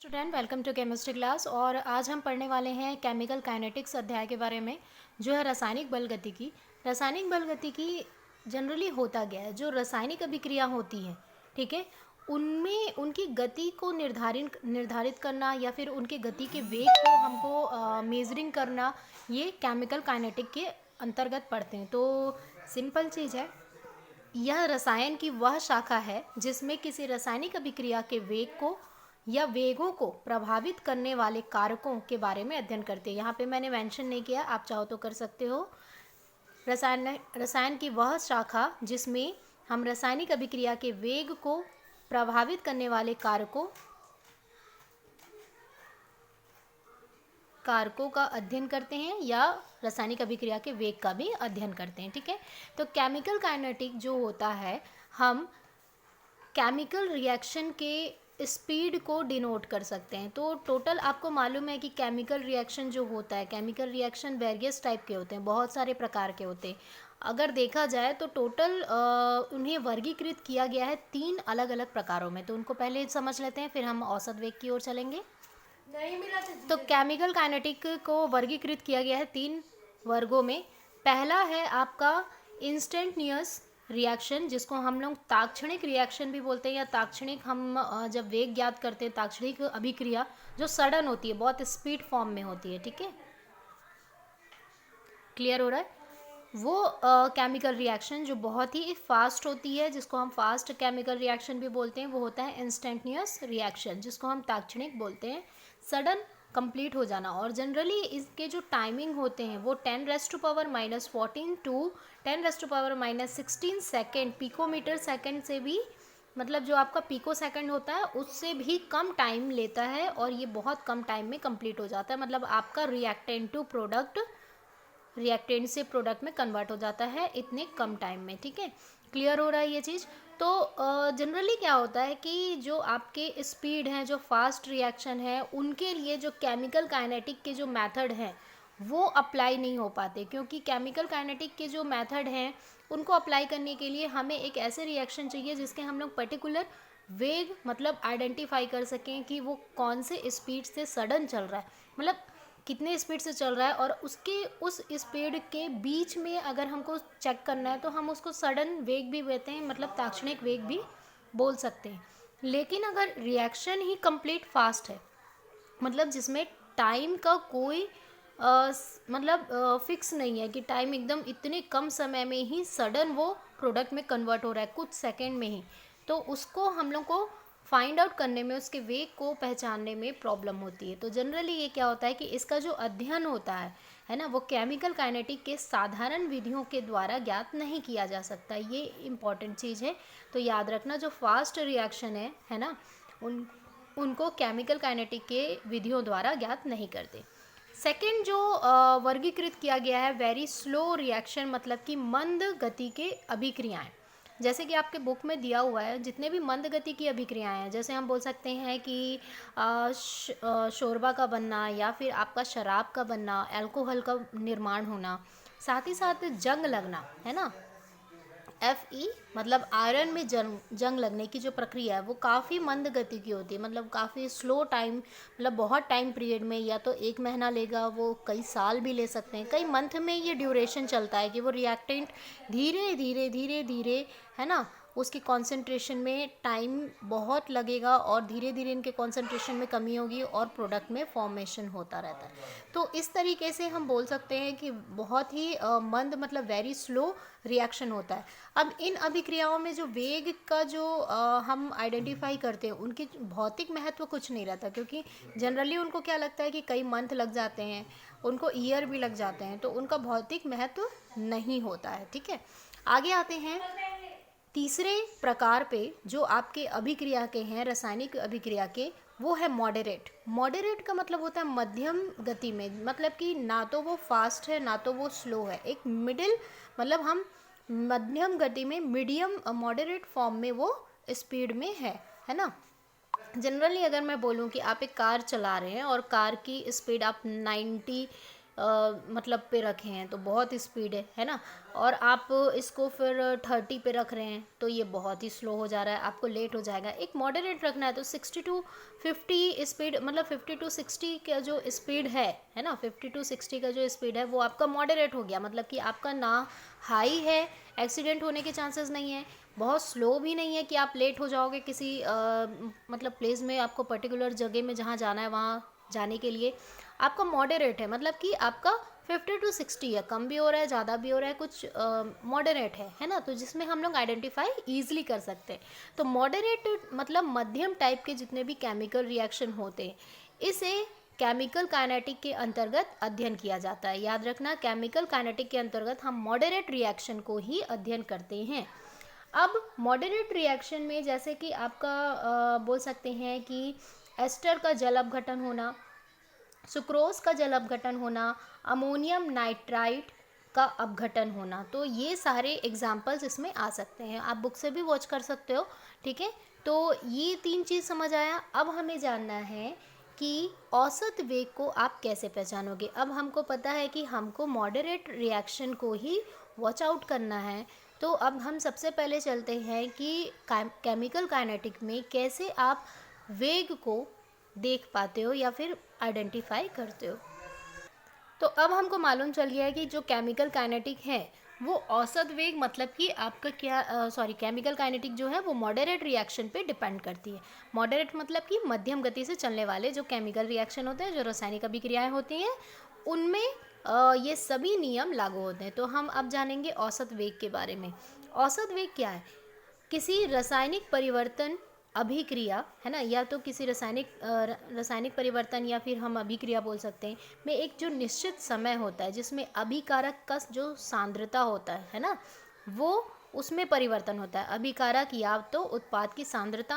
Student welcome to chemistry class. और आज हम पढ़ने वाले हैं केमिकल काइनेटिक्स अध्याय के बारे में, जो है रासायनिक बल गतिकी। रासायनिक बल गतिकी जनरली होता क्या है, जो रासायनिक अभिक्रिया होती है, ठीक है, उनमें उनकी गति को निर्धारित करना या फिर उनके गति के वेग को हमको मेजरिंग करना, ये केमिकल काइनेटिक के अंतर्गत पढ़ते हैं। तो सिंपल चीज़ है, यह रसायन की वह शाखा है जिसमें किसी रासायनिक अभिक्रिया के वेग को या वेगों को प्रभावित करने वाले कारकों के बारे में अध्ययन करते हैं। यहाँ पे मैंने मेंशन नहीं किया, आप चाहो तो कर सकते हो। रसायन की वह शाखा जिसमें हम रासायनिक अभिक्रिया के वेग को प्रभावित करने वाले कारकों का अध्ययन करते हैं या रासायनिक अभिक्रिया के वेग का भी अध्ययन करते हैं, ठीक है। तो केमिकल काइनेटिक जो होता है, हम केमिकल रिएक्शन के स्पीड को डिनोट कर सकते हैं। तो टोटल आपको मालूम है कि केमिकल रिएक्शन जो होता है, केमिकल रिएक्शन वेरियस टाइप के होते हैं, बहुत सारे प्रकार के होते हैं। अगर देखा जाए तो टोटल उन्हें वर्गीकृत किया गया है 3 अलग अलग प्रकारों में। तो उनको पहले समझ लेते हैं, फिर हम औसत वेग की ओर चलेंगे। नहीं मिला तो केमिकल काइनेटिक को वर्गीकृत किया गया है 3 वर्गों में। पहला है आपका इंस्टेंटनियस रिएक्शन, जिसको हम लोग ताक्षणिक रिएक्शन भी बोलते हैं, या ताक्षणिक, हम जब वेग ज्ञात करते हैं, ताक्षणिक अभिक्रिया जो सडन होती है, बहुत स्पीड फॉर्म में होती है, ठीक है, क्लियर हो रहा है। वो केमिकल रिएक्शन जो बहुत ही फास्ट होती है, जिसको हम फास्ट केमिकल रिएक्शन भी बोलते हैं, वो होता है इंस्टेंटनियस रिएक्शन, जिसको हम ताक्षणिक बोलते हैं, सडन कंप्लीट हो जाना। और जनरली इसके जो टाइमिंग होते हैं वो 10⁻⁻14 टू 10⁻⁻16 सेकेंड, पिकोमीटर सेकेंड से भी, मतलब जो आपका पिको सेकंड होता है उससे भी कम टाइम लेता है, और ये बहुत कम टाइम में कंप्लीट हो जाता है। मतलब आपका रिएक्टेंट से प्रोडक्ट में कन्वर्ट हो जाता है इतने कम टाइम में, ठीक है, क्लियर हो रहा है ये चीज़। तो जनरली क्या होता है कि जो आपके स्पीड हैं, जो फास्ट रिएक्शन है, उनके लिए जो केमिकल काइनेटिक के जो मेथड हैं वो अप्लाई नहीं हो पाते, क्योंकि केमिकल काइनेटिक के जो मेथड हैं उनको अप्लाई करने के लिए हमें एक ऐसे रिएक्शन चाहिए जिसके हम लोग पर्टिकुलर वेग, मतलब आइडेंटिफाई कर सकें कि वो कौन से स्पीड से सडन चल रहा है, मतलब कितने स्पीड से चल रहा है, और उसके उस स्पीड के बीच में अगर हमको चेक करना है तो हम उसको सडन वेग भी कहते हैं, मतलब ताक्षणिक वेग भी बोल सकते हैं। लेकिन अगर रिएक्शन ही कंप्लीट फास्ट है, मतलब जिसमें टाइम का कोई मतलब फिक्स नहीं है कि टाइम एकदम इतने कम समय में ही सडन वो प्रोडक्ट में कन्वर्ट हो रहा है, कुछ सेकेंड में ही, तो उसको हम लोग को फाइंड आउट करने में, उसके वेग को पहचानने में प्रॉब्लम होती है। तो जनरली ये क्या होता है कि इसका जो अध्ययन होता है ना, वो केमिकल काइनेटिक के साधारण विधियों के द्वारा ज्ञात नहीं किया जा सकता। ये इम्पॉर्टेंट चीज़ है, तो याद रखना, जो फास्ट रिएक्शन है ना, उनको केमिकल काइनेटिक के विधियों द्वारा ज्ञात नहीं करते। सेकेंड जो वर्गीकृत किया गया है, वेरी स्लो रिएक्शन, मतलब कि मंद गति के अभिक्रियाएं। जैसे कि आपके बुक में दिया हुआ है, जितने भी मंद गति की अभिक्रियाएं हैं, जैसे हम बोल सकते हैं कि शोरबा का बनना, या फिर आपका शराब का बनना, अल्कोहल का निर्माण होना, साथ ही साथ जंग लगना, है ना, Fe, मतलब आयरन में जंग लगने की जो प्रक्रिया है वो काफ़ी मंद गति की होती है, मतलब काफ़ी स्लो टाइम, मतलब बहुत टाइम पीरियड में, या तो 1 महीना लेगा, वो कई साल भी ले सकते हैं, कई मंथ में ये ड्यूरेशन चलता है कि वो रिएक्टेंट धीरे धीरे धीरे धीरे, है ना, उसकी कॉन्सेंट्रेशन में टाइम बहुत लगेगा, और धीरे धीरे इनके कॉन्सेंट्रेशन में कमी होगी और प्रोडक्ट में फॉर्मेशन होता रहता है। तो इस तरीके से हम बोल सकते हैं कि बहुत ही मंद, मतलब वेरी स्लो रिएक्शन होता है। अब इन अभिक्रियाओं में जो वेग का जो हम आइडेंटिफाई करते हैं, उनकी भौतिक महत्व कुछ नहीं रहता, क्योंकि जनरली उनको क्या लगता है कि कई मंथ लग जाते हैं, उनको ईयर भी लग जाते हैं, तो उनका भौतिक महत्व नहीं होता है, ठीक है। आगे आते हैं तीसरे प्रकार पे, जो आपके अभिक्रिया के हैं, रासायनिक अभिक्रिया के, वो है मॉडरेट। मॉडरेट का मतलब होता है मध्यम गति में, मतलब कि ना तो वो फास्ट है ना तो वो स्लो है, एक मिडिल, मतलब हम मध्यम गति में, मीडियम मॉडरेट फॉर्म में वो स्पीड में है ना। जनरली अगर मैं बोलूँ कि आप एक कार चला रहे हैं और कार की स्पीड आप 90 मतलब पे रखे हैं तो बहुत स्पीड है ना। और आप इसको फिर 30 पे रख रहे हैं तो ये बहुत ही स्लो हो जा रहा है, आपको लेट हो जाएगा। एक मॉडरेट रखना है तो 60 टू 50 स्पीड, मतलब 50 टू 60 का जो स्पीड है ना, 50 टू 60 का जो स्पीड है वो आपका मॉडरेट हो गया। मतलब कि आपका ना हाई है, एक्सीडेंट होने के चांसेस नहीं है, बहुत स्लो भी नहीं है कि आप लेट हो जाओगे किसी मतलब प्लेस में, आपको पर्टिकुलर जगह में जहाँ जाना है वहाँ जाने के लिए। आपका मॉडरेट है, मतलब कि आपका 50 टू 60 है, कम भी हो रहा है ज़्यादा भी हो रहा है, कुछ मॉडरेट है ना, तो जिसमें हम लोग आइडेंटिफाई ईजिली कर सकते हैं। तो मॉडरेट मतलब मध्यम टाइप के जितने भी केमिकल रिएक्शन होते हैं, इसे केमिकल काइनेटिक के अंतर्गत अध्ययन किया जाता है। याद रखना, केमिकल काइनेटिक के अंतर्गत हम मॉडरेट रिएक्शन को ही अध्ययन करते हैं। अब मॉडरेट रिएक्शन में जैसे कि आपका बोल सकते हैं कि एस्टर का जल अपघटन होना, सुक्रोज का जल अपघटन होना, अमोनियम नाइट्राइट का अपघटन होना, तो ये सारे एग्जाम्पल्स इसमें आ सकते हैं। आप बुक से भी वॉच कर सकते हो, ठीक है। तो ये 3 चीज़ समझ आया। अब हमें जानना है कि औसत वेग को आप कैसे पहचानोगे। अब हमको पता है कि हमको मॉडरेट रिएक्शन को ही वॉच आउट करना है। तो अब हम सबसे पहले चलते हैं कि केमिकल काइनेटिक में कैसे आप वेग को देख पाते हो या फिर आइडेंटिफाई करते हो। तो अब हमको मालूम चल गया है कि जो केमिकल काइनेटिक है वो औसत वेग, मतलब कि आपका क्या केमिकल काइनेटिक जो है वो मॉडरेट रिएक्शन पे डिपेंड करती है। मॉडरेट मतलब कि मध्यम गति से चलने वाले जो केमिकल रिएक्शन होते हैं, जो रासायनिक अभिक्रियाएं होती हैं, उनमें ये सभी नियम लागू होते हैं। तो हम अब जानेंगे औसत वेग के बारे में। औसत वेग क्या है? किसी रासायनिक परिवर्तन अभिक्रिया, है ना, या तो किसी रासायनिक परिवर्तन या फिर हम अभिक्रिया बोल सकते हैं, में एक जो निश्चित समय होता है जिसमें अभिकारक का जो सांद्रता होता है ना, वो उसमें परिवर्तन होता है। अभिकारक या तो उत्पाद की सांद्रता